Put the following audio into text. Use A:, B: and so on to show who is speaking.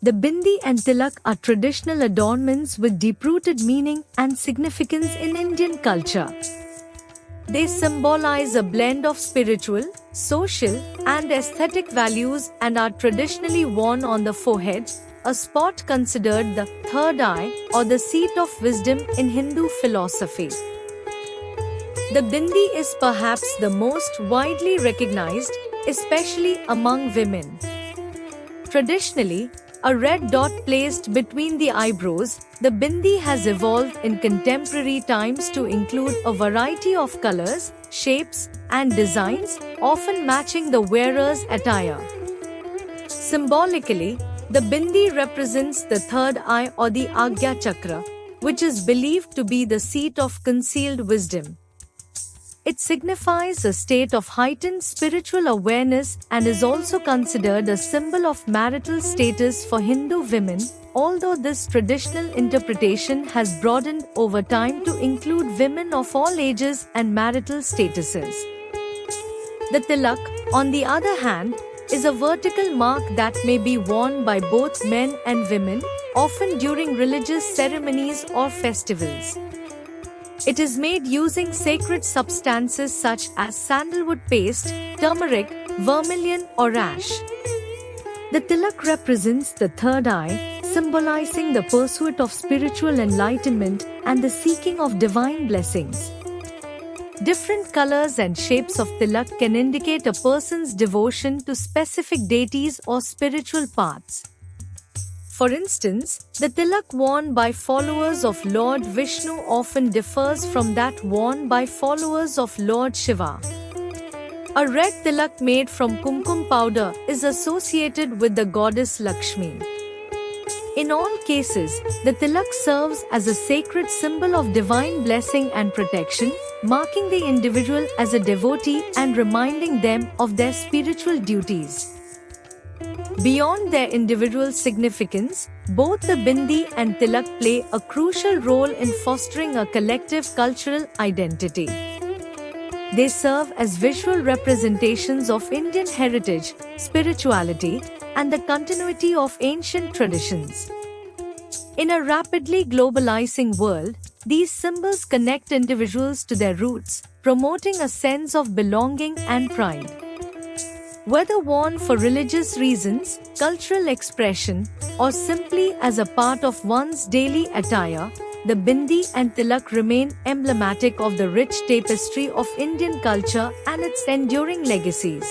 A: The bindi and tilak are traditional adornments with deep-rooted meaning and significance in Indian culture. They symbolize a blend of spiritual, social, and aesthetic values and are traditionally worn on the forehead, a spot considered the third eye or the seat of wisdom in Hindu philosophy. The bindi is perhaps the most widely recognized, especially among women. Traditionally, a red dot placed between the eyebrows, the bindi has evolved in contemporary times to include a variety of colors, shapes, and designs, often matching the wearer's attire. Symbolically, the bindi represents the third eye or the Agya Chakra, which is believed to be the seat of concealed wisdom. It signifies a state of heightened spiritual awareness and is also considered a symbol of marital status for Hindu women, although this traditional interpretation has broadened over time to include women of all ages and marital statuses. The tilak, on the other hand, is a vertical mark that may be worn by both men and women, often during religious ceremonies or festivals. It is made using sacred substances such as sandalwood paste, turmeric, vermilion, or ash. The tilak represents the third eye, symbolizing the pursuit of spiritual enlightenment and the seeking of divine blessings. Different colors and shapes of tilak can indicate a person's devotion to specific deities or spiritual paths. For instance, the tilak worn by followers of Lord Vishnu often differs from that worn by followers of Lord Shiva. A red tilak made from kumkum powder is associated with the goddess Lakshmi. In all cases, the tilak serves as a sacred symbol of divine blessing and protection, marking the individual as a devotee and reminding them of their spiritual duties. Beyond their individual significance, both the bindi and tilak play a crucial role in fostering a collective cultural identity. They serve as visual representations of Indian heritage, spirituality, and the continuity of ancient traditions. In a rapidly globalizing world, these symbols connect individuals to their roots, promoting a sense of belonging and pride. Whether worn for religious reasons, cultural expression, or simply as a part of one's daily attire, the bindi and tilak remain emblematic of the rich tapestry of Indian culture and its enduring legacies.